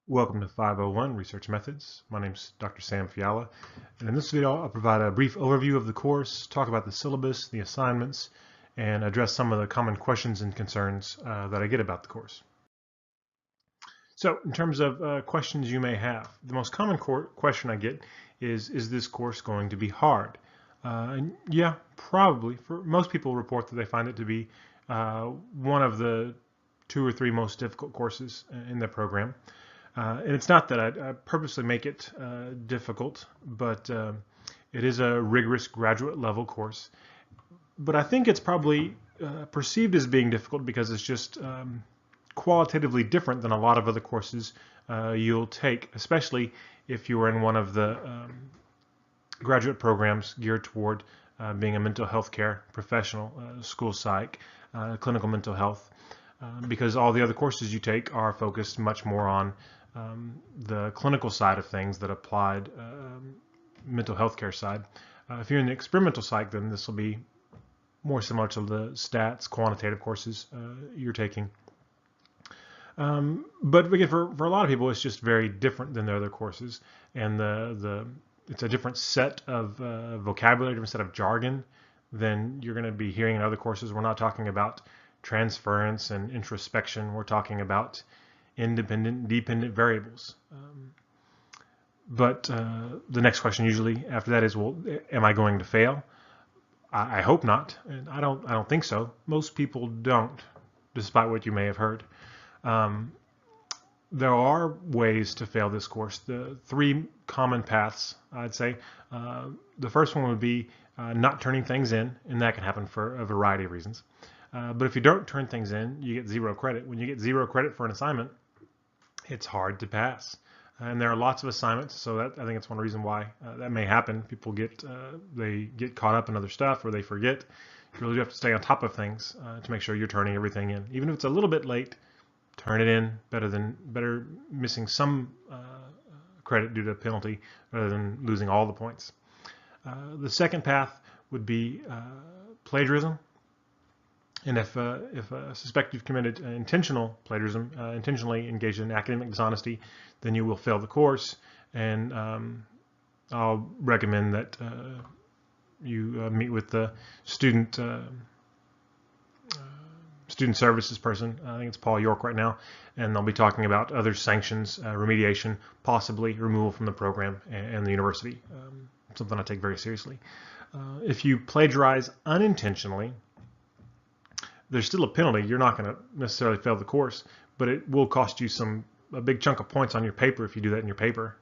Welcome to 501 Research Methods. My name is Dr. Sam Fiala, and in this video I'll provide a brief overview of the course, talk about the syllabus, the assignments, and address some of the common questions and concerns that I get about the course. So in terms of questions you may have, the most common question I get is this course going to be hard? And yeah, probably. For most people report that they find it to be one of the 2 or 3 most difficult courses in the program. And it's not that I purposely make it difficult, but it is a rigorous graduate level course. But I think it's probably perceived as being difficult because it's just qualitatively different than a lot of other courses you'll take, especially if you are in one of the graduate programs geared toward being a mental health care professional, school psych, clinical mental health, because all the other courses you take are focused much more on the clinical side of things, that applied mental health care side. If you're in the experimental psych, then this will be more similar to the stats, quantitative courses you're taking. But again, for a lot of people, it's just very different than the other courses, and it's a different set of vocabulary, different set of jargon than you're going to be hearing in other courses. We're not talking about transference and introspection. We're talking about independent, dependent variables. But the next question usually after that is, well, am I going to fail? I hope not, and I don't think so. Most people don't, despite what you may have heard. There are ways to fail this course. The 3 common paths, I'd say. The first one would be not turning things in, and that can happen for a variety of reasons. But if you don't turn things in, you get 0 credit. When you get 0 credit for an assignment, it's hard to pass. And there are lots of assignments, so I think it's one reason why that may happen. People they get caught up in other stuff, or they forget. You really do have to stay on top of things to make sure you're turning everything in. Even if it's a little bit late, turn it in. Better missing some credit due to a penalty rather than losing all the points. The second path would be plagiarism. And if suspect you've committed intentional plagiarism, intentionally engaged in academic dishonesty, then you will fail the course. And I'll recommend that you meet with the student services person. I think it's Paul York right now, and they'll be talking about other sanctions, remediation, possibly removal from the program and the university. Something I take very seriously. If you plagiarize unintentionally, there's still a penalty. You're not going to necessarily fail the course, but it will cost you a big chunk of points on your paper if you do that in your paper.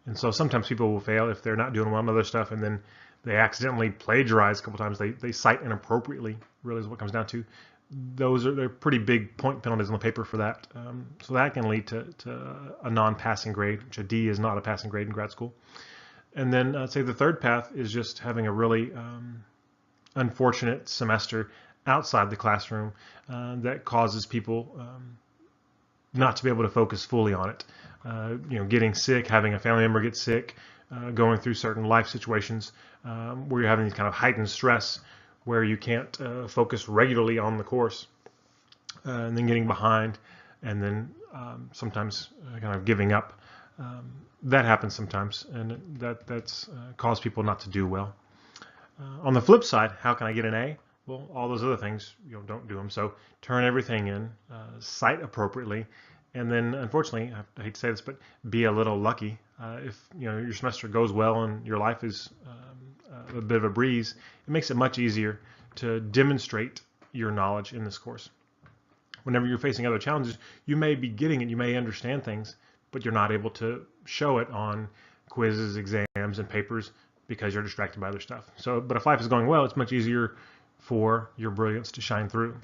And so sometimes people will fail if they're not doing well on other stuff, and then they accidentally plagiarize a couple times. They cite inappropriately, really is what it comes down to. They're pretty big point penalties on the paper for that. So that can lead to a non-passing grade, which a D is not a passing grade in grad school. And then I'd say the third path is just having a really unfortunate semester outside the classroom that causes people not to be able to focus fully on it. Getting sick, having a family member get sick, going through certain life situations where you're having these kind of heightened stress where you can't focus regularly on the course, and then getting behind, and then sometimes kind of giving up. That happens sometimes, and that's caused people not to do well. On the flip side, how can I get an A? Well, all those other things, don't do them. So turn everything in, cite appropriately, and then, unfortunately, I hate to say this, but be a little lucky. If your semester goes well and your life is a bit of a breeze, it makes it much easier to demonstrate your knowledge in this course. Whenever you're facing other challenges, you may be getting it, you may understand things, but you're not able to show it on quizzes, exams, and papers because you're distracted by other stuff. So, but if life is going well, it's much easier for your brilliance to shine through.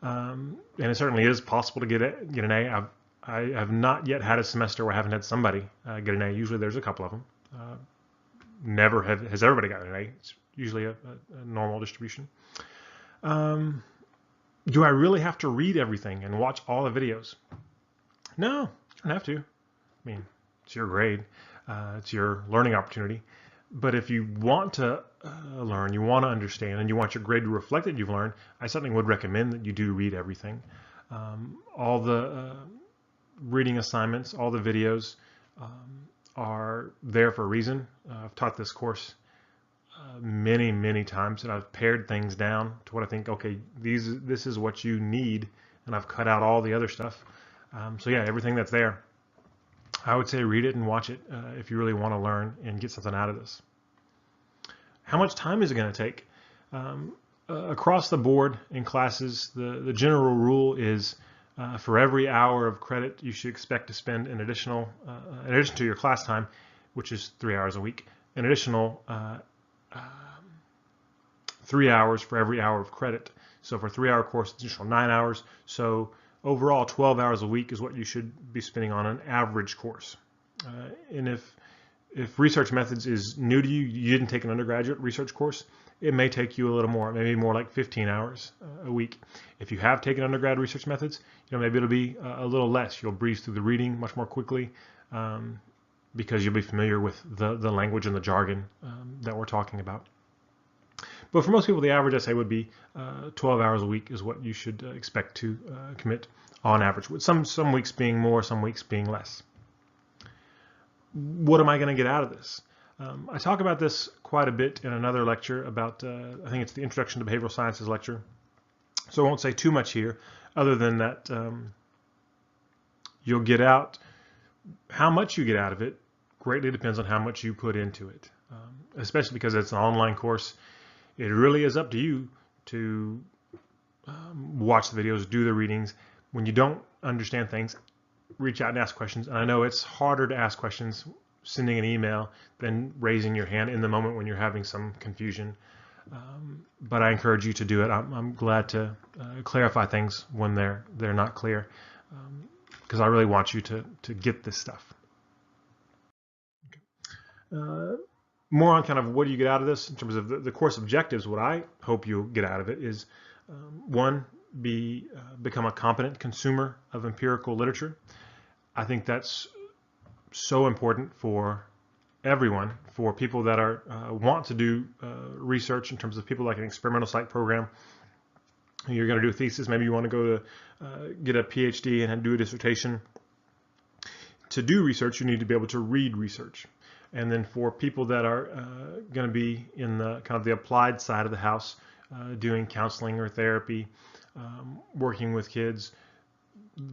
And it certainly is possible to get an A. I have not yet had a semester where I haven't had somebody get an A. Usually there's a couple of them. Never has everybody gotten an A. It's usually a normal distribution. Do I really have to read everything and watch all the videos? No, you don't have to. I mean, it's your grade. It's your learning opportunity. But if you want to learn, you want to understand, and you want your grade to reflect that you've learned, I certainly would recommend that you do read everything. All the reading assignments, all the videos are there for a reason. I've taught this course many times, and I've pared things down to what I think, okay, this is what you need, and I've cut out all the other stuff. So yeah, everything that's there, I would say read it and watch it if you really want to learn and get something out of this. How much time is it going to take? Across the board in classes, the general rule is for every hour of credit, you should expect to spend an additional, in addition to your class time, which is 3 hours a week, an additional 3 hours for every hour of credit. So for a 3-hour course, it's additional 9 hours. So overall, 12 hours a week is what you should be spending on an average course. And if research methods is new to you, you didn't take an undergraduate research course, it may take you a little more, maybe more like 15 hours a week. If you have taken undergrad research methods, maybe it'll be a little less. You'll breeze through the reading much more quickly because you'll be familiar with the language and the jargon that we're talking about. But for most people, the average essay would be 12 hours a week is what you should expect to commit on average, with some weeks being more, some weeks being less. What am I going to get out of this? I talk about this quite a bit in another lecture about, I think it's the Introduction to Behavioral Sciences lecture. So I won't say too much here, other than that you'll get out, how much you get out of it greatly depends on how much you put into it, especially because it's an online course. It really is up to you to watch the videos, do the readings. When you don't understand things, reach out and ask questions. And I know it's harder to ask questions sending an email than raising your hand in the moment when you're having some confusion. But I encourage you to do it. I'm glad to clarify things when they're not clear, because I really want you to get this stuff. Okay. More on kind of what do you get out of this in terms of the course objectives. What I hope you'll get out of it is, one, become a competent consumer of empirical literature. I think that's so important for everyone, for people that are want to do research in terms of people like an experimental psych program. You're going to do a thesis, maybe you want to go to get a PhD and do a dissertation. To do research, you need to be able to read research. And then for people that are going to be in the kind of the applied side of the house, doing counseling or therapy, working with kids,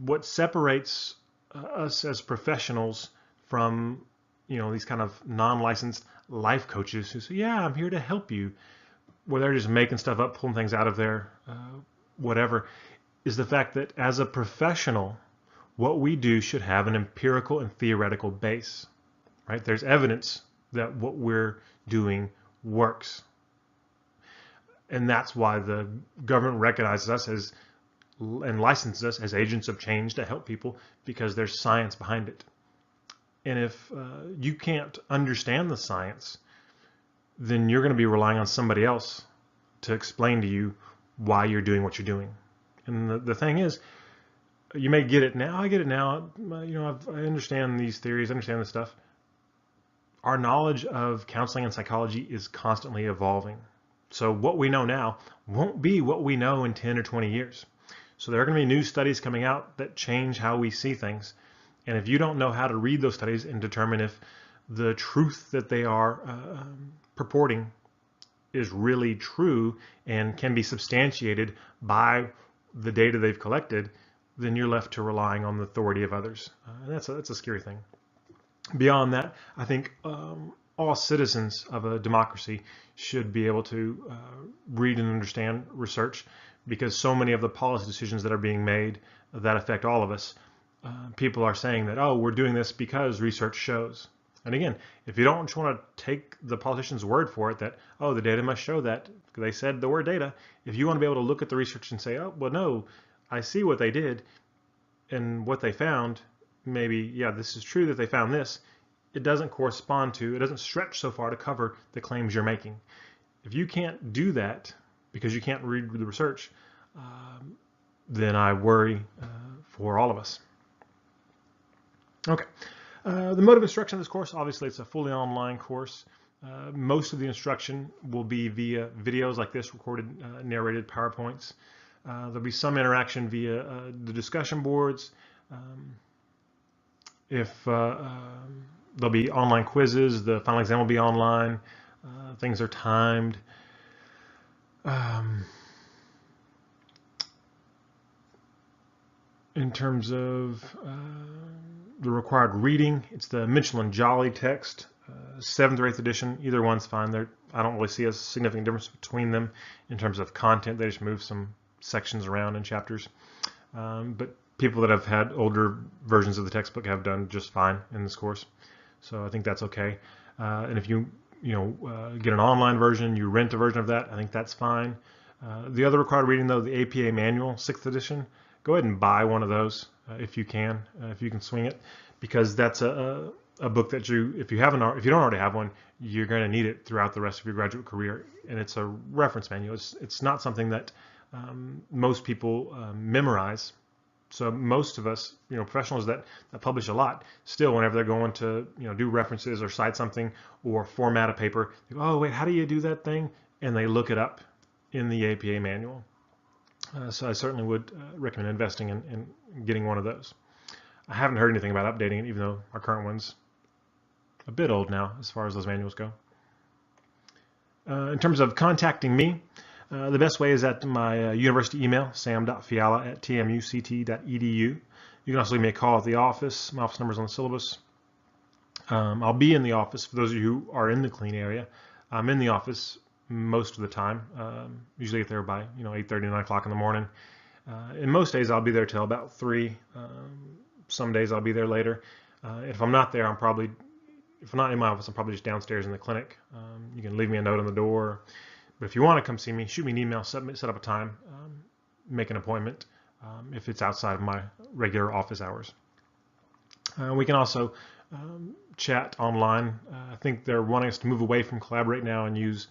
what separates us as professionals from these kind of non-licensed life coaches who say, yeah, I'm here to help you, where they're just making stuff up, pulling things out of their whatever, is the fact that as a professional, what we do should have an empirical and theoretical base. Right? There's evidence that what we're doing works. And that's why the government recognizes us as and licenses us as agents of change to help people, because there's science behind it. And if you can't understand the science, then you're going to be relying on somebody else to explain to you why you're doing what you're doing. And the thing is, you may get it now. I get it now. I understand these theories, I understand this stuff. Our knowledge of counseling and psychology is constantly evolving. So what we know now won't be what we know in 10 or 20 years. So there are going to be new studies coming out that change how we see things. And if you don't know how to read those studies and determine if the truth that they are purporting is really true and can be substantiated by the data they've collected, then you're left to relying on the authority of others. And that's a scary thing. Beyond that, I think all citizens of a democracy should be able to read and understand research, because so many of the policy decisions that are being made that affect all of us, people are saying that, oh, we're doing this because research shows. And again, if you don't just want to take the politician's word for it that, oh, the data must show that, they said the word data, if you want to be able to look at the research and say, oh, well, no, I see what they did and what they found, maybe, yeah, this is true that they found this, it doesn't correspond to, it doesn't stretch so far to cover the claims you're making. If you can't do that because you can't read the research, then I worry for all of us. Okay, the mode of instruction of this course, obviously it's a fully online course. Most of the instruction will be via videos like this, recorded, narrated PowerPoints. There'll be some interaction via the discussion boards. if there'll be online quizzes, the final exam will be online, things are timed. In terms of the required reading, it's the Mitchell and Jolly text, 7th or 8th edition. Either one's fine. I don't really see a significant difference between them in terms of content. They just move some sections around in chapters. But people that have had older versions of the textbook have done just fine in this course. So I think that's okay. And if you get an online version, you rent a version of that, I think that's fine. The other required reading, though, the APA manual, 6th edition, go ahead and buy one of those if you can swing it, because that's a book that if you don't already have one, you're going to need it throughout the rest of your graduate career, and it's a reference manual. It's not something that most people memorize. So most of us, professionals that publish a lot, still whenever they're going to do references or cite something or format a paper, they go, oh wait, how do you do that thing? And they look it up in the APA manual. So I certainly would recommend investing in getting one of those. I haven't heard anything about updating it, even though our current one's a bit old now as far as those manuals go. In terms of contacting me, the best way is at my university email, sam.fiala@tmuct.edu. You can also leave me a call at the office. My office number is on the syllabus. I'll be in the office. For those of you who are in the clean area, I'm in the office most of the time. Usually get there by 8:30, 9 o'clock in the morning. And most days I'll be there till about 3. Some days I'll be there later. If I'm not there, if I'm not in my office, I'm probably just downstairs in the clinic. You can leave me a note on the door. But if you want to come see me, shoot me an email, set up a time, make an appointment if it's outside of my regular office hours. We can also chat online. I think they're wanting us to move away from Collaborate now and use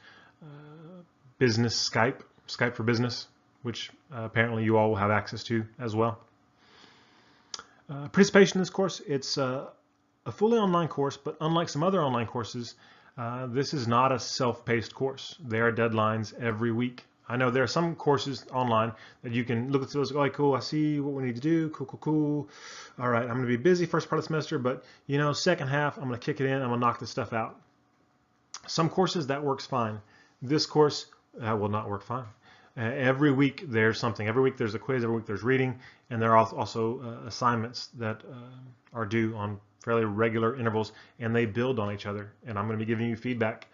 business Skype for Business, which apparently you all will have access to as well. Participation in this course, it's a fully online course, but unlike some other online courses, this is not a self-paced course. There are deadlines every week. I know there are some courses online that you can look at those and go, oh, cool, I see what we need to do, cool. All right, I'm going to be busy first part of the semester, but second half, I'm going to kick it in, I'm going to knock this stuff out. Some courses that works fine. This course will not work fine. Every week there's something. Every week there's a quiz, every week there's reading, and there are also assignments that are due on fairly regular intervals, and they build on each other. And I'm going to be giving you feedback.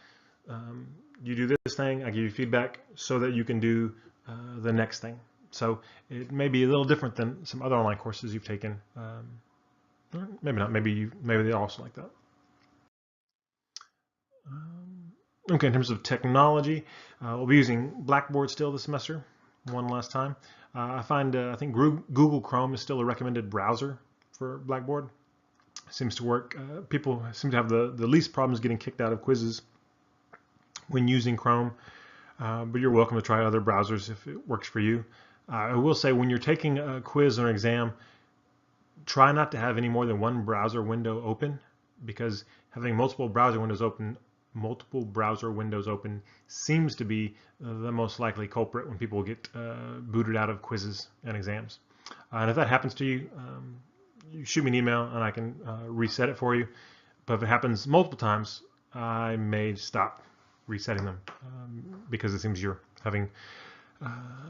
You do this thing, I give you feedback so that you can do the next thing. So it may be a little different than some other online courses you've taken. Maybe not. Maybe they're also like that. Okay, in terms of technology, we'll be using Blackboard still this semester, one last time. I think Google Chrome is still a recommended browser for Blackboard. Seems to work. People seem to have the least problems getting kicked out of quizzes when using Chrome, but you're welcome to try other browsers if it works for you. I will say when you're taking a quiz or an exam, try not to have any more than one browser window open, because having multiple browser windows open seems to be the most likely culprit when people get booted out of quizzes and exams. And if that happens to you, you shoot me an email and I can reset it for you. But if it happens multiple times, I may stop resetting them because it seems you're having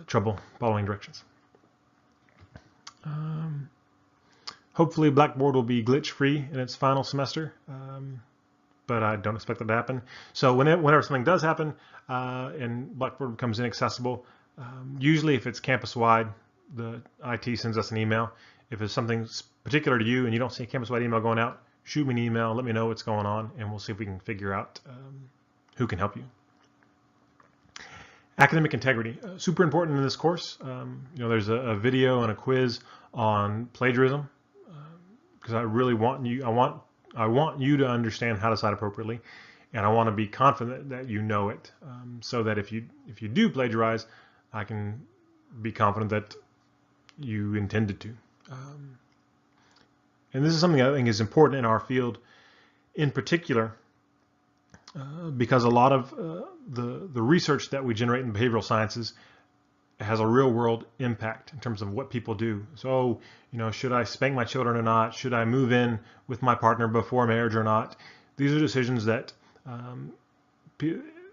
trouble following directions. Hopefully Blackboard will be glitch-free in its final semester. But I don't expect that to happen. So whenever something does happen and Blackboard becomes inaccessible, usually if it's campus-wide, the IT sends us an email. If it's something particular to you and you don't see a campus-wide email going out, shoot me an email, let me know what's going on, and we'll see if we can figure out who can help you. Academic integrity, super important in this course. There's a video and a quiz on plagiarism because I really want you, I want you to understand how to cite appropriately, and I want to be confident that you know it, so that if you do plagiarize, I can be confident that you intended to. And this is something I think is important in our field, in particular, because a lot of the research that we generate in behavioral sciences has a real world impact in terms of what people do. So, should I spank my children or not? Should I move in with my partner before marriage or not? These are decisions that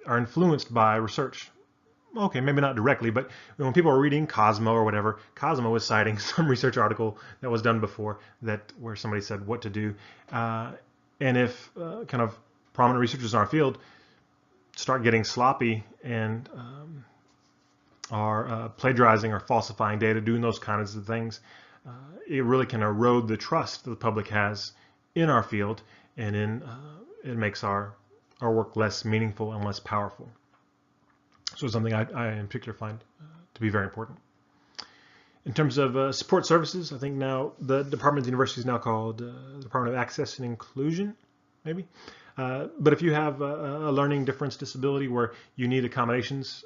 are influenced by research. Okay, maybe not directly, but when people are reading Cosmo or whatever, Cosmo is citing some research article that was done before where somebody said what to do. And if kind of prominent researchers in our field start getting sloppy and are plagiarizing or falsifying data, doing those kinds of things, it really can erode the trust that the public has in our field, and it makes our work less meaningful and less powerful. So it's something I in particular find to be very important. In terms of support services, I think now the Department of the University is now called the Department of Access and Inclusion, maybe. But if you have a learning difference disability where you need accommodations,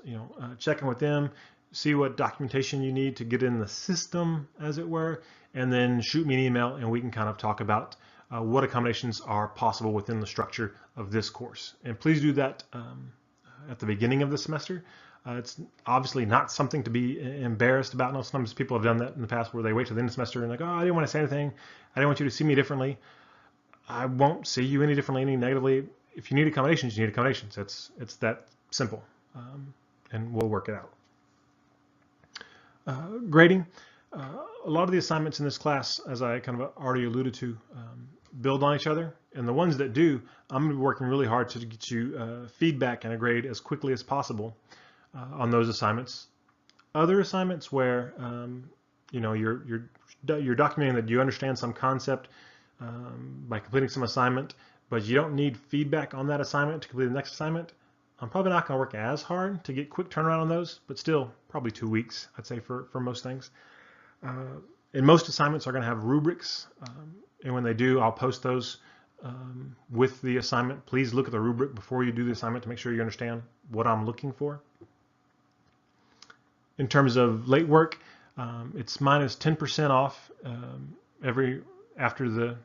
check in with them, see what documentation you need to get in the system, as it were, and then shoot me an email and we can kind of talk about what accommodations are possible within the structure of this course. And please do that at the beginning of the semester. It's obviously not something to be embarrassed about. Sometimes people have done that in the past where they wait till the end of the semester and like, oh, I didn't want to say anything. I didn't want you to see me differently. I won't see you any differently, any negatively. If you need accommodations, you need accommodations. It's that simple, and we'll work it out. Grading. A lot of the assignments in this class, as I kind of already alluded to, build on each other. And the ones that do, I'm going to be working really hard to get you feedback and a grade as quickly as possible on those assignments. Other assignments where you're documenting that you understand some concept by completing some assignment, but you don't need feedback on that assignment to complete the next assignment, I'm probably not going to work as hard to get quick turnaround on those, but still probably 2 weeks, I'd say, for most things. And most assignments are going to have rubrics, and when they do, I'll post those with the assignment. Please look at the rubric before you do the assignment to make sure you understand what I'm looking for. In terms of late work, it's minus 10% off after the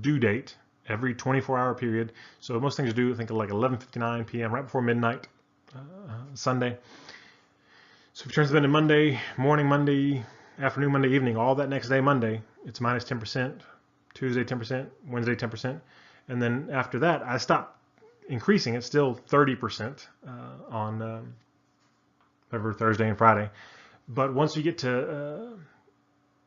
due date, every 24-hour period. So most things do, I think, like 11:59 p.m. right before midnight, Sunday. So if you turn something in Monday morning, Monday afternoon, Monday evening, all that next day, Monday, it's minus 10%, Tuesday 10%, Wednesday 10%. And then after that, I stop increasing. It's still 30% on every Thursday and Friday. But once you get to,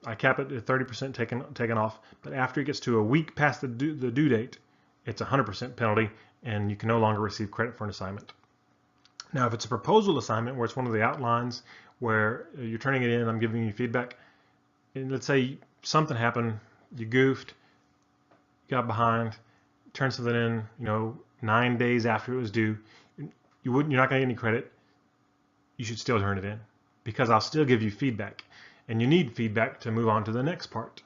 I cap it at 30% taken off. But after it gets to a week past the due date, it's 100% penalty, and you can no longer receive credit for an assignment. Now, if it's a proposal assignment where it's one of the outlines where you're turning it in, I'm giving you feedback, and let's say something happened, you goofed, got behind, turned something in, 9 days after it was due, you're not going to get any credit. You should still turn it in because I'll still give you feedback, and you need feedback to move on to the next part.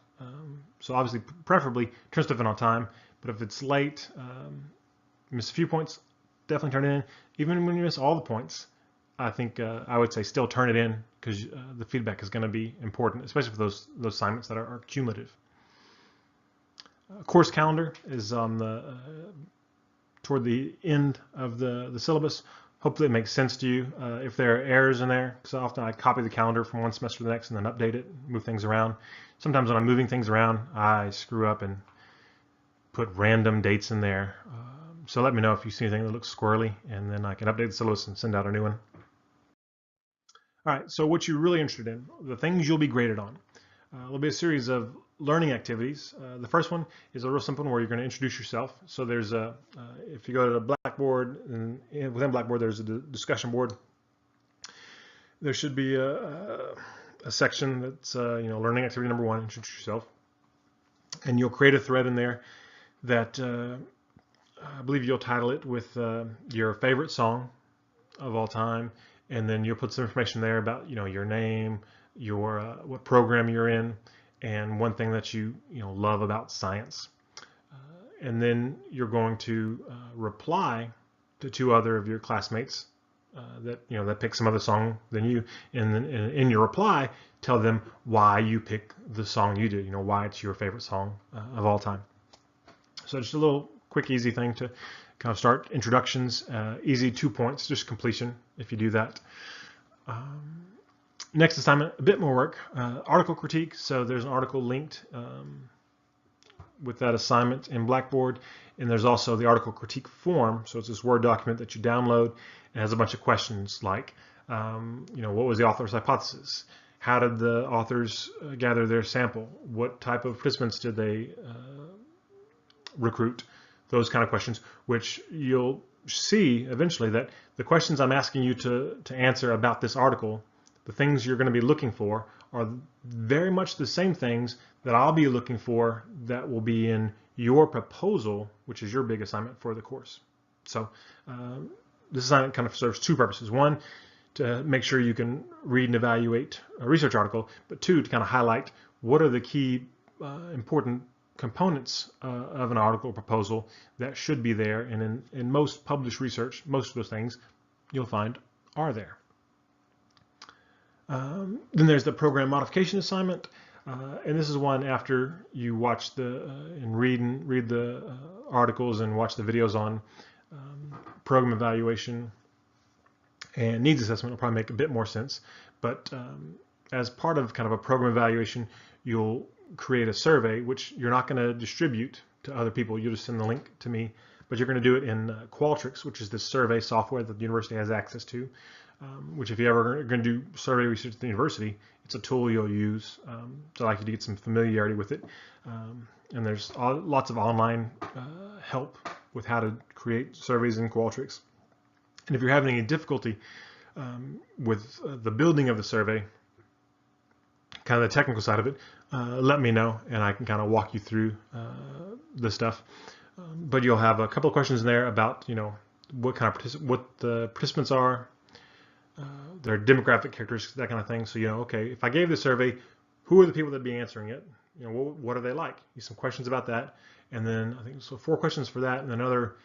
So obviously, preferably turn stuff in on time, but if it's late, miss a few points, definitely turn it in. Even when you miss all the points, I think I would say still turn it in because the feedback is going to be important, especially for those assignments that are cumulative. Course calendar is on toward the end of the syllabus. Hopefully it makes sense to you. If there are errors in there, because often I copy the calendar from one semester to the next and then update it, move things around. Sometimes when I'm moving things around, I screw up and put random dates in there. So let me know if you see anything that looks squirrely, and then I can update the syllabus and send out a new one. All right, so what you're really interested in, the things you'll be graded on. There'll be a series of learning activities. The first one is a real simple one where you're going to introduce yourself. So there's if you go to the Blackboard, and within Blackboard there's a discussion board. There should be a section that's learning activity number 1, introduce yourself, and you'll create a thread in there that I believe you'll title it with your favorite song of all time, and then you'll put some information there about your name, your what program you're in, and one thing that you love about science. And then you're going to reply to 2 other of your classmates that pick some other song than you, and then in your reply tell them why you pick the song you did, why it's your favorite song of all time. So just a little quick, easy thing to kind of start introductions. Easy 2 points, just completion if you do that. Next assignment, a bit more work, article critique. So there's an article linked with that assignment in Blackboard, and there's also the article critique form. So it's this Word document that you download. It has a bunch of questions like, what was the author's hypothesis? How did the authors gather their sample? What type of participants did they recruit? Those kind of questions, which you'll see eventually that the questions I'm asking you to answer about this article, the things you're going to be looking for are very much the same things that I'll be looking for that will be in your proposal, which is your big assignment for the course. So this assignment kind of serves two purposes. One, to make sure you can read and evaluate a research article, but two, to kind of highlight what are the key important components of an article proposal that should be there. And in most published research, most of those things you'll find are there. Then there's the program modification assignment, and this is one after you watch and read the articles and watch the videos on program evaluation and needs assessment will probably make a bit more sense. But as part of kind of a program evaluation, you'll create a survey, which you're not going to distribute to other people. You'll just send the link to me, but you're going to do it in Qualtrics, which is this survey software that the university has access to, which if you ever are going to do survey research at the university, it's a tool you'll use. So I'd like you to get some familiarity with it. And there's lots of online help with how to create surveys in Qualtrics. And if you're having any difficulty with the building of the survey, kind of the technical side of it, let me know and I can kind of walk you through the stuff. But you'll have a couple of questions in there about what the participants are, their demographic characteristics, that kind of thing. So okay, if I gave the survey, who are the people that be answering it? What are they like? Some questions about that, and then I think so 4 questions for that, and another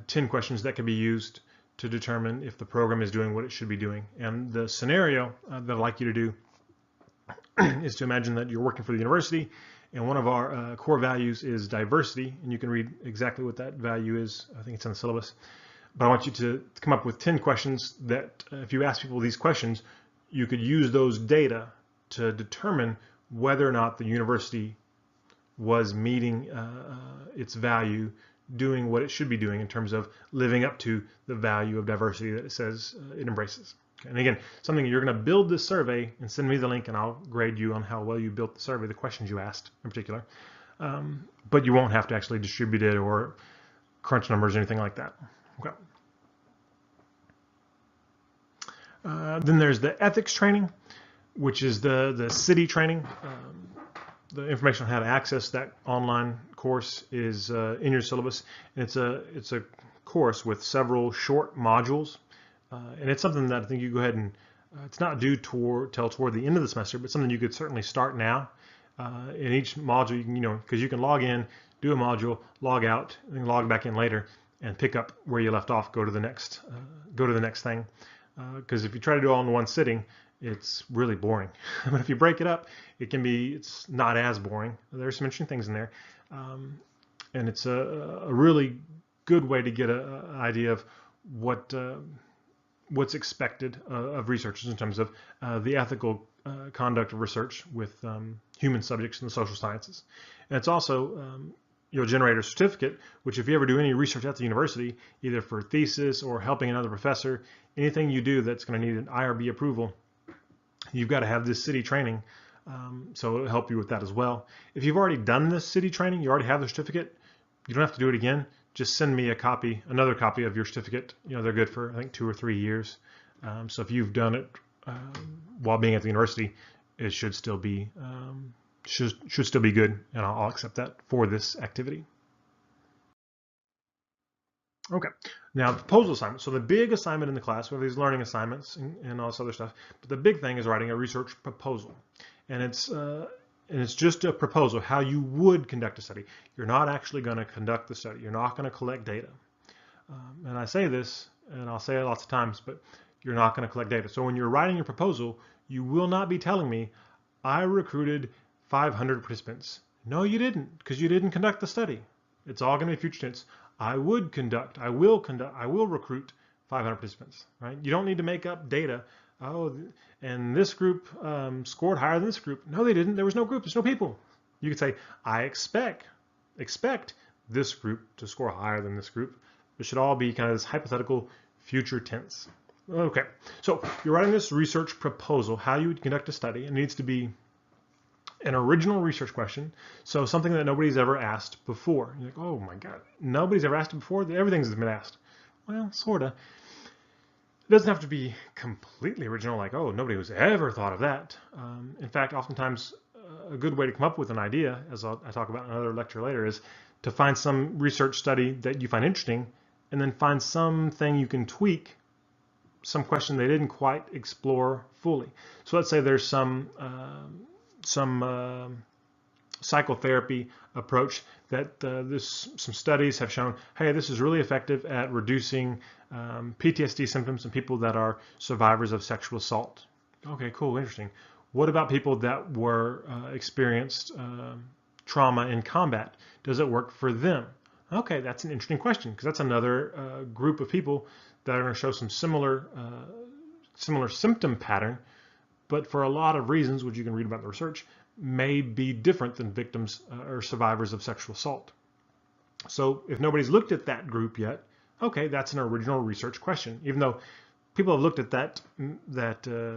10 questions that can be used to determine if the program is doing what it should be doing. And the scenario that I'd like you to do is to imagine that you're working for the university, and one of our core values is diversity, and you can read exactly what that value is. I think it's in the syllabus. But I want you to come up with 10 questions that if you ask people these questions, you could use those data to determine whether or not the university was meeting its value, doing what it should be doing in terms of living up to the value of diversity that it says it embraces. Okay. And again, something you're going to build this survey and send me the link and I'll grade you on how well you built the survey, the questions you asked in particular. But you won't have to actually distribute it or crunch numbers or anything like that. Okay. Then there's the ethics training, which is the city training. The information on how to access that online course is in your syllabus. And it's a course with several short modules, and it's something that I think you go ahead and it's not due till toward the end of the semester, but something you could certainly start now. In each module, you can because you can log in, do a module, log out, and then log back in later, and pick up where you left off. Go to the next thing. Because if you try to do it all in one sitting, it's really boring. But if you break it up, it's not as boring. There's some interesting things in there. And it's a really good way to get an idea of what's expected of researchers in terms of the ethical conduct of research with human subjects in the social sciences. And it's also, you'll generate a certificate, which if you ever do any research at the university, either for thesis or helping another professor, anything you do that's going to need an IRB approval, you've got to have this city training. So it'll help you with that as well. If you've already done this city training, you already have the certificate, you don't have to do it again. Just send me another copy of your certificate. They're good for, I think, 2 or 3 years. So if you've done it while being at the university, it should still be should still be good, and I'll accept that for this activity. Okay, now the proposal assignment. So the big assignment in the class, we have these learning assignments and all this other stuff, but the big thing is writing a research proposal. And it's just a proposal, how you would conduct a study. You're not actually going to conduct the study. You're not going to collect data. And I say this, and I'll say it lots of times, but you're not going to collect data. So when you're writing your proposal, you will not be telling me, I recruited 500 participants. No, you didn't, because you didn't conduct the study. It's all going to be future tense. I will recruit 500 participants, right? You don't need to make up data Oh, and this group scored higher than this group. No, they didn't. There was no group. There's no people. You could say, I expect this group to score higher than this group. It should all be kind of this hypothetical future tense. Okay, so you're writing this research proposal, how you would conduct a study. It needs to be an original research question, so something that nobody's ever asked before. You're like, oh my God, nobody's ever asked it before? Everything's been asked. Well, sort of. It doesn't have to be completely original, like, oh, nobody was ever thought of that. In fact, oftentimes a good way to come up with an idea, as I talk about in another lecture later, is to find some research study that you find interesting, and then find something you can tweak, some question they didn't quite explore fully. So let's say there's some psychotherapy approach that some studies have shown, hey, this is really effective at reducing PTSD symptoms in people that are survivors of sexual assault. Okay, cool, interesting. What about people that were experienced trauma in combat? Does it work for them? Okay, that's an interesting question, because that's another group of people that are going to show some similar symptom pattern, but for a lot of reasons, which you can read about in the research, may be different than victims or survivors of sexual assault. So if nobody's looked at that group yet, okay, that's an original research question. Even though people have looked at that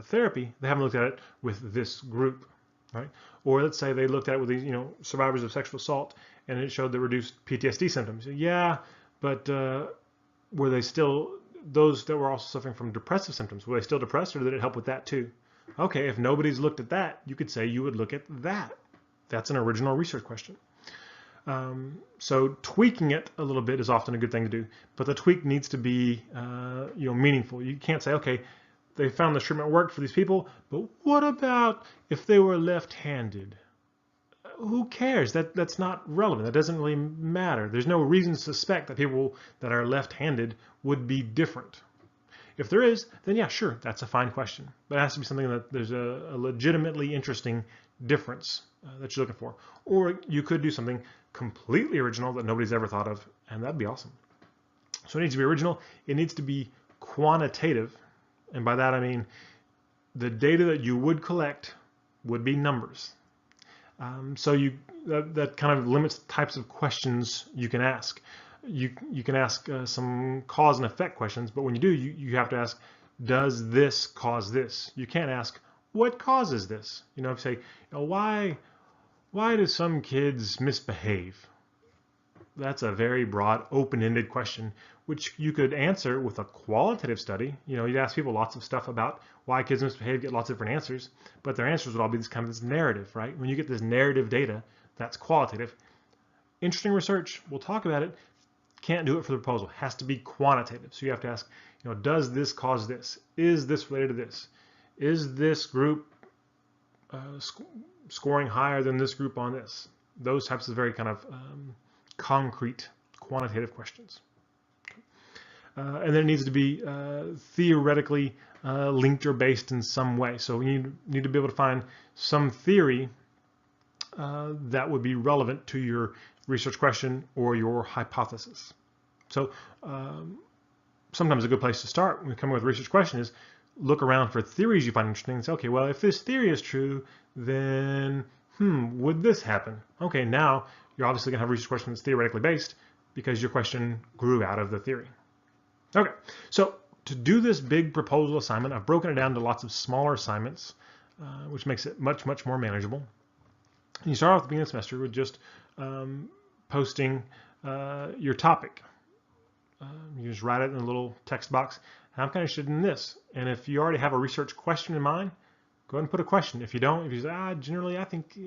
therapy, they haven't looked at it with this group, right? Or let's say they looked at it with these, survivors of sexual assault, and it showed the reduced PTSD symptoms. Yeah, but were they still, those that were also suffering from depressive symptoms, were they still depressed, or did it help with that too? Okay, if nobody's looked at that, you could say you would look at that. That's an original research question. So tweaking it a little bit is often a good thing to do, but the tweak needs to be meaningful. You can't say, okay, they found the treatment worked for these people, but what about if they were left-handed? Who cares? That's not relevant. That doesn't really matter. There's no reason to suspect that people that are left-handed would be different. If there is, then yeah, sure, that's a fine question. But it has to be something that there's a legitimately interesting difference that you're looking for. Or you could do something completely original that nobody's ever thought of, and that'd be awesome. So it needs to be original. It needs to be quantitative. And by that I mean the data that you would collect would be numbers. So that kind of limits the types of questions you can ask. You can ask some cause and effect questions, but when you do, you have to ask, does this cause this? You can't ask, what causes this? Say, why do some kids misbehave? That's a very broad, open-ended question, which you could answer with a qualitative study. You'd ask people lots of stuff about why kids misbehave, get lots of different answers, but their answers would all be this narrative, right? When you get this narrative data, that's qualitative. Interesting research, we'll talk about it. Can't do it for the proposal. It has to be quantitative. So you have to ask, does this cause this? Is this related to this? Is this group scoring higher than this group on this? Those types of very kind of concrete, quantitative questions. And then it needs to be theoretically linked or based in some way. So we need to be able to find some theory that would be relevant to your research question or your hypothesis. So sometimes a good place to start when you come up with a research question is look around for theories you find interesting and say, okay, well, if this theory is true, then would this happen? Okay, now you're obviously going to have a research question that's theoretically based because your question grew out of the theory. Okay, so to do this big proposal assignment, I've broken it down to lots of smaller assignments, which makes it much, much more manageable. And you start off at the beginning of the semester with just posting your topic. You just write it in a little text box. I'm kind of interested in this. And if you already have a research question in mind, go ahead and put a question. If you don't, if you say, generally I think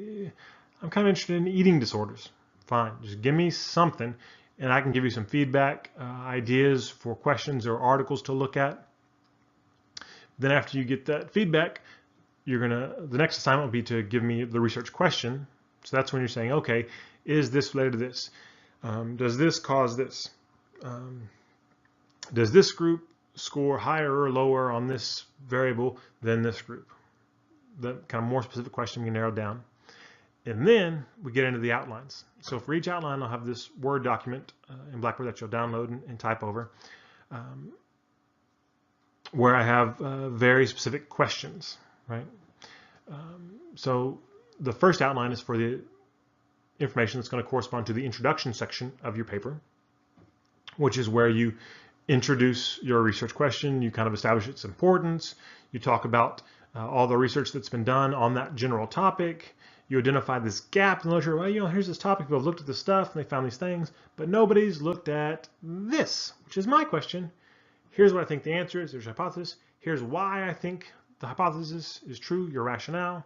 I'm kind of interested in eating disorders, fine. Just give me something and I can give you some feedback, ideas for questions or articles to look at. Then after you get that feedback, the next assignment will be to give me the research question. So that's when you're saying, okay, is this related to this? Does this cause this? Does this group score higher or lower on this variable than this group? The kind of more specific question we can narrow down. And then we get into the outlines. So for each outline, I'll have this Word document in Blackboard that you'll download and type over. where I have very specific questions, right? So the first outline is for the information that's going to correspond to the introduction section of your paper, which is where you introduce your research question, you kind of establish its importance, you talk about all the research that's been done on that general topic, you identify this gap in the literature. Well, here's this topic, people have looked at this stuff and they found these things, but nobody's looked at this, which is my question. Here's what I think the answer is, there's a hypothesis, here's why I think the hypothesis is true, your rationale,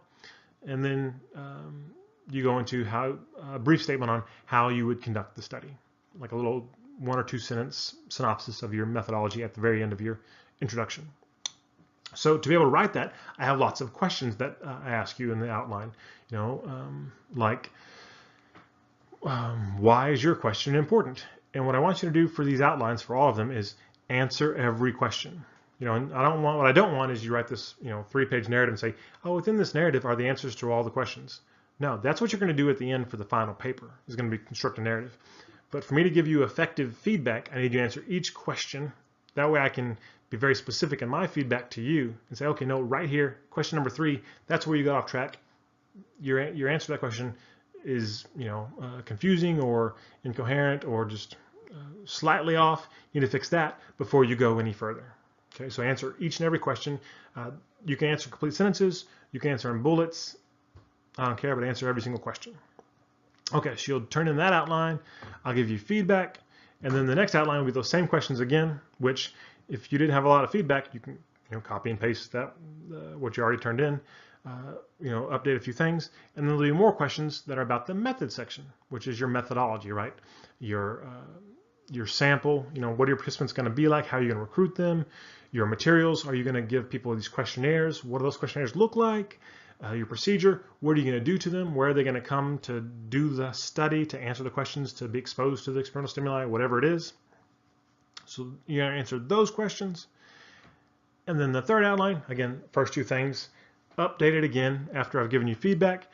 and then you go into a brief statement on how you would conduct the study, like a little 1 or 2 sentence synopsis of your methodology at the very end of your introduction. So to be able to write that, I have lots of questions that I ask you in the outline, like why is your question important? And what I want you to do for these outlines, for all of them, is answer every question. And what I don't want is you write this 3-page narrative and say, oh, within this narrative are the answers to all the questions. No, that's what you're going to do at the end for the final paper, is going to be construct a narrative. But for me to give you effective feedback, I need you to answer each question. That way I can be very specific in my feedback to you and say, okay, no, right here, question number 3, that's where you got off track. Your answer to that question is confusing or incoherent or just slightly off. You need to fix that before you go any further. Okay, so answer each and every question. You can answer complete sentences. You can answer in bullets. I don't care, but answer every single question. Okay, so you'll turn in that outline. I'll give you feedback. And then the next outline will be those same questions again, which if you didn't have a lot of feedback, you can copy and paste that, what you already turned in, update a few things. And then there'll be more questions that are about the method section, which is your methodology, right? Your sample, what are your participants going to be like? How are you going to recruit them? Your materials, are you going to give people these questionnaires? What do those questionnaires look like? Your procedure, what are you going to do to them? Where are they going to come to do the study, to answer the questions, to be exposed to the experimental stimuli, whatever it is. So you're going to answer those questions. And then the third outline, again, first 2 things, update it again after I've given you feedback.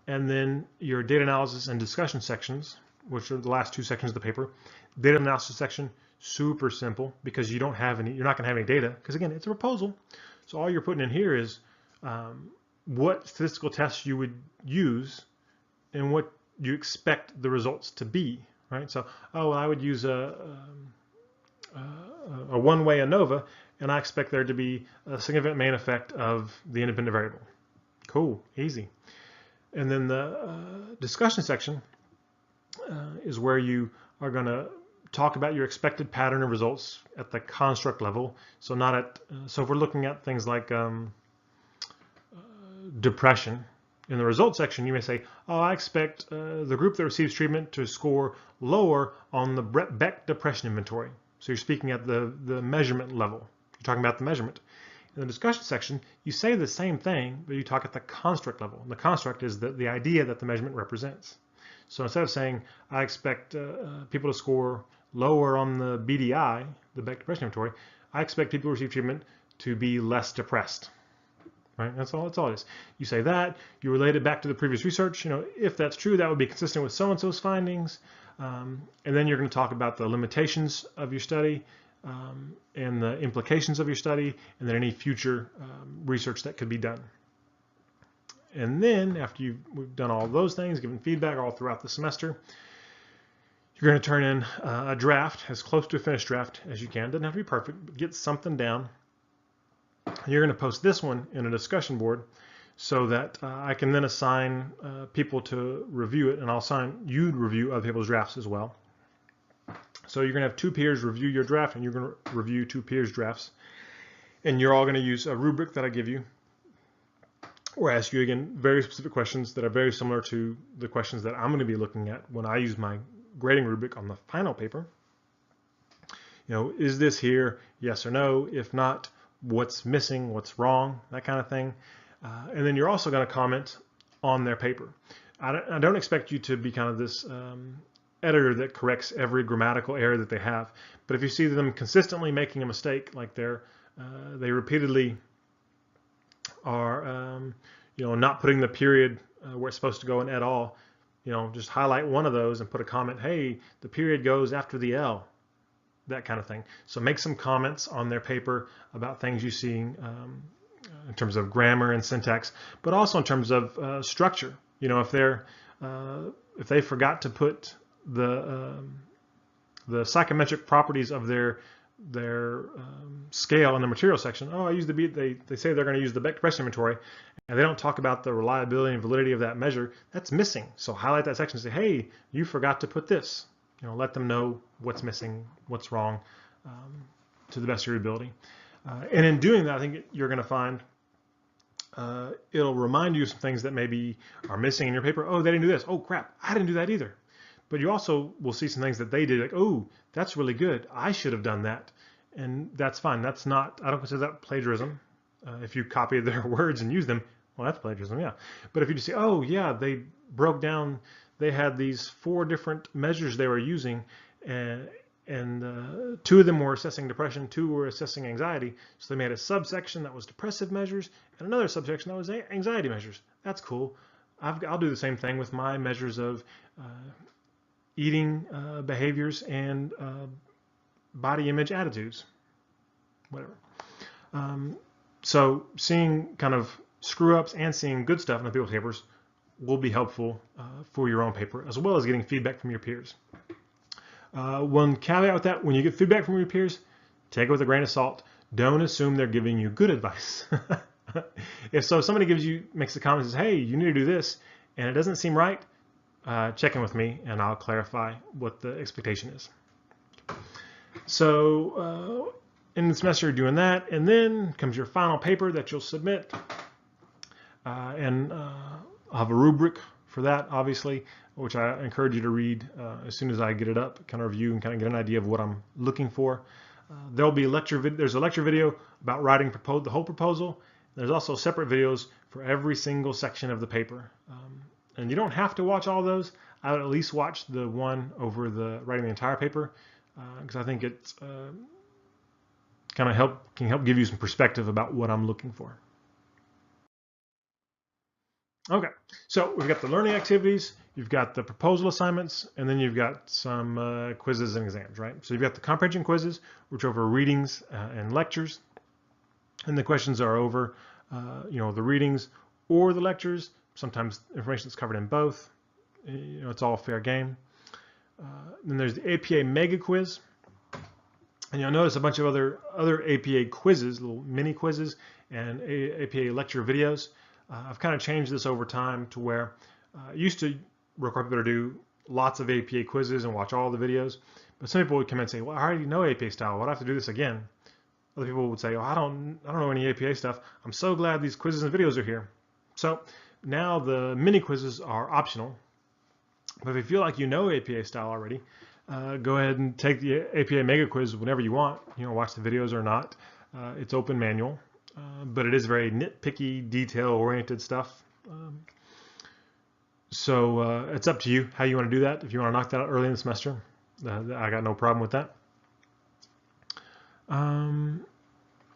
And then your data analysis and discussion sections, which are the last 2 sections of the paper. Data analysis section, super simple because you're not going to have any data because, again, it's a proposal. So all you're putting in here is what statistical tests you would use and what you expect the results to be, right? So, I would use a one-way ANOVA, and I expect there to be a significant main effect of the independent variable. Cool, easy. And then the discussion section is where you are going to talk about your expected pattern of results at the construct level. So not at, so if we're looking at things like depression, in the results section, you may say, I expect the group that receives treatment to score lower on the Beck depression inventory. So you're speaking at the measurement level. You're talking about the measurement. In the discussion section, you say the same thing, but you talk at the construct level. And the construct is the idea that the measurement represents. So instead of saying, I expect people to score lower on the BDI, the Beck depression inventory, I expect people who receive treatment to be less depressed. Right? That's all it is. You say that, you relate it back to the previous research. If that's true, that would be consistent with so-and-so's findings. And then you're going to talk about the limitations of your study and the implications of your study, and then any future research that could be done. And then after we've done all those things, given feedback all throughout the semester, you're going to turn in a draft, as close to a finished draft as you can. Doesn't have to be perfect, but get something down. You're going to post this one in a discussion board so that I can then assign people to review it, and I'll assign you to review other people's drafts as well. So you're going to have 2 peers review your draft, and you're going to review 2 peers' drafts. And you're all going to use a rubric that I give you, or ask you, again, very specific questions that are very similar to the questions that I'm going to be looking at when I use my grading rubric on the final paper. Is this here? Yes or no? If not, what's missing, what's wrong, that kind of thing. And then you're also going to comment on their paper. I don't expect you to be kind of this editor that corrects every grammatical error that they have. But if you see them consistently making a mistake, like they repeatedly are not putting the period where it's supposed to go in et al., just highlight one of those and put a comment, hey, the period goes after the L. that kind of thing. So make some comments on their paper about things you see in terms of grammar and syntax, but also in terms of structure. You know, if they forgot to put the psychometric properties of their scale in the material section. Oh, I use the beat. They say they're going to use the compression inventory, and they don't talk about the reliability and validity of that measure. That's missing. So highlight that section and say, hey, you forgot to put this. You know, let them know what's missing, what's wrong, to the best of your ability. And in doing that, I think you're going to find it'll remind you of some things that maybe are missing in your paper. Oh, they didn't do this. Oh, crap, I didn't do that either. But you also will see some things that they did, like, oh, that's really good. I should have done that. And that's fine. That's not, I don't consider that plagiarism. If you copy their words and use them, well, that's plagiarism, yeah. But if you just say, oh, yeah, they broke down, they had these 4 different measures they were using, and 2 of them were assessing depression, 2 were assessing anxiety. So they made a subsection that was depressive measures and another subsection that was anxiety measures. That's cool. I'll do the same thing with my measures of eating behaviors and body image attitudes, whatever. So seeing kind of screw ups and seeing good stuff in the people's papers will be helpful for your own paper, as well as getting feedback from your peers. One caveat with that: when you get feedback from your peers, take it with a grain of salt. Don't assume they're giving you good advice. If somebody makes a comment and says, hey, you need to do this, and it doesn't seem right, check in with me and I'll clarify what the expectation is. So in the semester you're doing that, and then comes your final paper that you'll submit, and I'll have a rubric for that, obviously, which I encourage you to read as soon as I get it up, kind of review and kind of get an idea of what I'm looking for. There'll be there's a lecture video about writing the whole proposal. There's also separate videos for every single section of the paper. And you don't have to watch all those. I would at least watch the one over the writing the entire paper, because I think it's kind of can help give you some perspective about what I'm looking for. Okay, so we've got the learning activities, you've got the proposal assignments, and then you've got some quizzes and exams, right? So you've got the comprehension quizzes, which are over readings and lectures, and the questions are over, the readings or the lectures. Sometimes information is covered in both. It's all fair game. Then there's the APA Megaquiz, and you'll notice a bunch of other APA quizzes, little mini quizzes, and APA lecture videos. I've kind of changed this over time to where I used to require people to do lots of APA quizzes and watch all the videos, but some people would come in and say, well, I already know APA style. Why do I have to do this again? Other people would say, oh, I don't know any APA stuff. I'm so glad these quizzes and videos are here. So now the mini quizzes are optional, but if you feel like you know APA style already, go ahead and take the APA Mega Quiz whenever you want. Watch the videos or not. It's open manual, but it is very nitpicky, detail-oriented stuff. So it's up to you how you want to do that. If you want to knock that out early in the semester, I got no problem with that.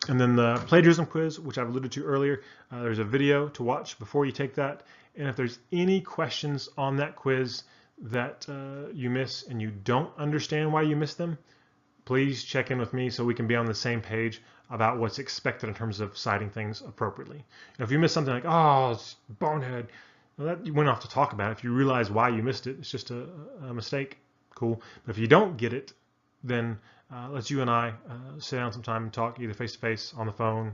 And then the plagiarism quiz, which I've alluded to earlier, there's a video to watch before you take that. And if there's any questions on that quiz that you miss and you don't understand why you missed them, please check in with me so we can be on the same page about what's expected in terms of citing things appropriately. If you miss something like, oh, it's bonehead, well, that you went off to talk about it. If you realize why you missed it, it's just a mistake, cool. But if you don't get it, then let's you and I sit down sometime and talk either face-to-face, on the phone,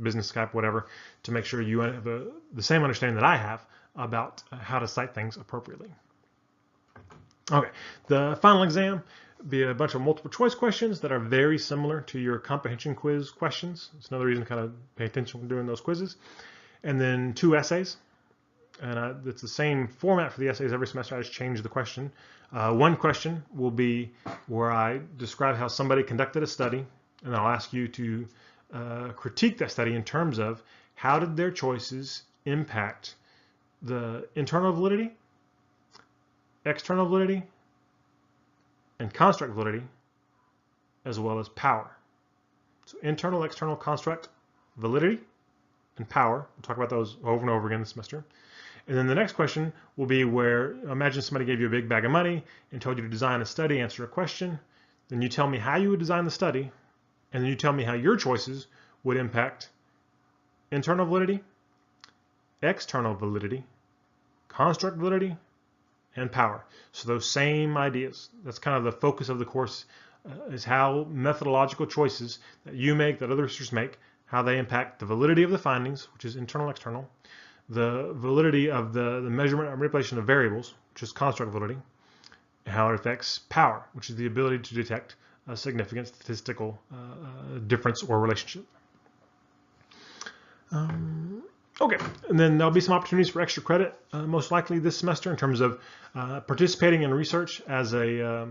business Skype, whatever, to make sure you have the same understanding that I have about how to cite things appropriately. Okay, the final exam be a bunch of multiple choice questions that are very similar to your comprehension quiz questions. It's another reason to kind of pay attention when doing those quizzes. And then 2 essays. And it's the same format for the essays every semester. I just change the question. One question will be where I describe how somebody conducted a study, and I'll ask you to critique that study in terms of how did their choices impact the internal validity, external validity, and construct validity, as well as power. So internal, external, construct, validity, and power. We'll talk about those over and over again this semester. And then the next question will be where, imagine somebody gave you a big bag of money and told you to design a study, answer a question. then you tell me how you would design the study, and then you tell me how your choices would impact internal validity, external validity, construct validity, and power. So those same ideas. That's kind of the focus of the course, is how methodological choices that you make, that other researchers make, how they impact the validity of the findings, which is internal, external, the validity of the measurement or manipulation of variables, which is construct validity, and how it affects power, which is the ability to detect a significant statistical difference or relationship. Okay, and then there'll be some opportunities for extra credit, most likely this semester, in terms of participating in research as a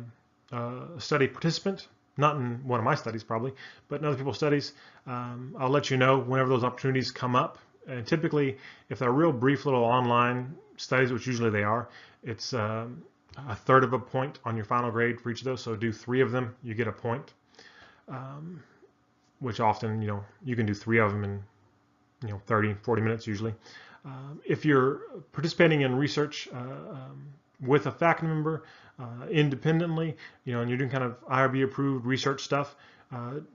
study participant. Not in one of my studies probably, but in other people's studies. I'll let you know whenever those opportunities come up. And typically, if they're real brief little online studies, which usually they are, it's a third of a point on your final grade for each of those. So do 3 of them, you get a point, which often, you can do 3 of them in 30, 40 minutes usually. If you're participating in research with a faculty member independently, and you're doing kind of IRB approved research stuff,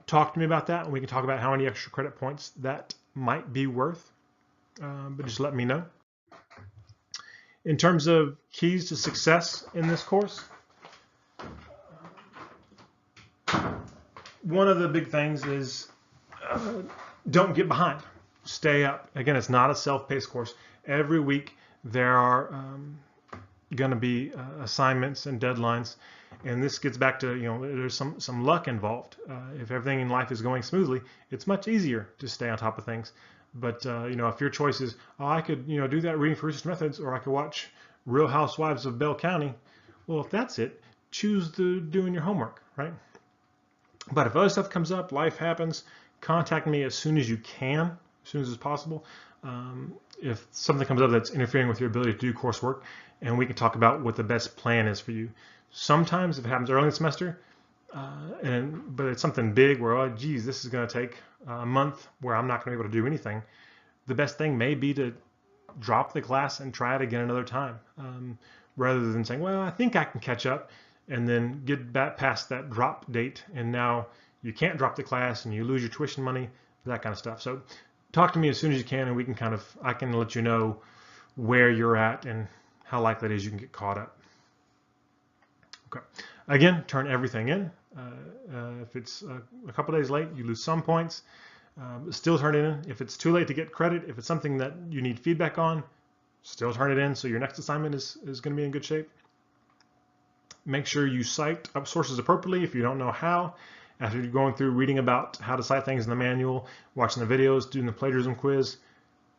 talk to me about that, and we can talk about how many extra credit points that might be worth, but just let me know. In terms of keys to success in this course, one of the big things is don't get behind. Stay up. Again, it's not a self-paced course. Every week there are going to be assignments and deadlines, and this gets back to there's some luck involved. If everything in life is going smoothly, it's much easier to stay on top of things. But if your choice is, I could do that reading for research methods, or I could watch Real Housewives of Bell County, well, if that's it, choose doing your homework, right? But if other stuff comes up, life happens, contact me as soon as you can, as soon as it's possible. If something comes up that's interfering with your ability to do coursework, and we can talk about what the best plan is for you. Sometimes if it happens early in the semester, but it's something big where, geez, this is going to take a month where I'm not going to be able to do anything, the best thing may be to drop the class and try it again another time, rather than saying, well, I think I can catch up, and then get back past that drop date, and now you can't drop the class and you lose your tuition money, that kind of stuff. So talk to me as soon as you can, and we can I can let you know where you're at and how likely it is you can get caught up. Okay. Again, turn everything in. If it's a couple days late, you lose some points. Still turn it in. If it's too late to get credit, if it's something that you need feedback on, still turn it in so your next assignment is going to be in good shape. Make sure you cite up sources appropriately if you don't know how. After you're going through reading about how to cite things in the manual, watching the videos, doing the plagiarism quiz,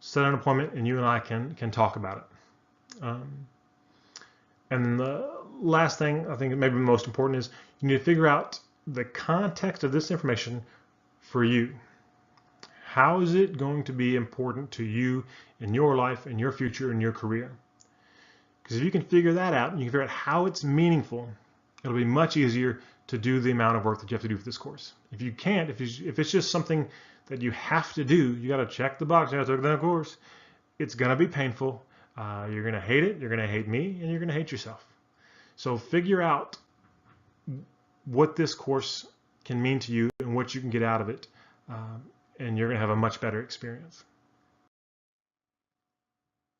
set an appointment, and you and I can talk about it. And the last thing, I think maybe the most important, is you need to figure out the context of this information for you. How is it going to be important to you in your life, in your future, in your career? Because if you can figure that out, and you can figure out how it's meaningful, it'll be much easier to do the amount of work that you have to do for this course. If you can't, if it's just something that you have to do, you got to check the box, you have to take that course, it's going to be painful. You're going to hate it, you're going to hate me, and you're going to hate yourself. So figure out what this course can mean to you and what you can get out of it, and you're going to have a much better experience.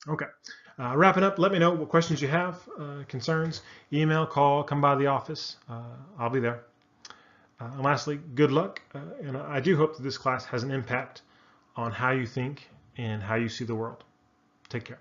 Okay, wrapping up, let me know what questions you have, concerns, email, call, come by the office. I'll be there. And lastly, good luck, and I do hope that this class has an impact on how you think and how you see the world. Take care.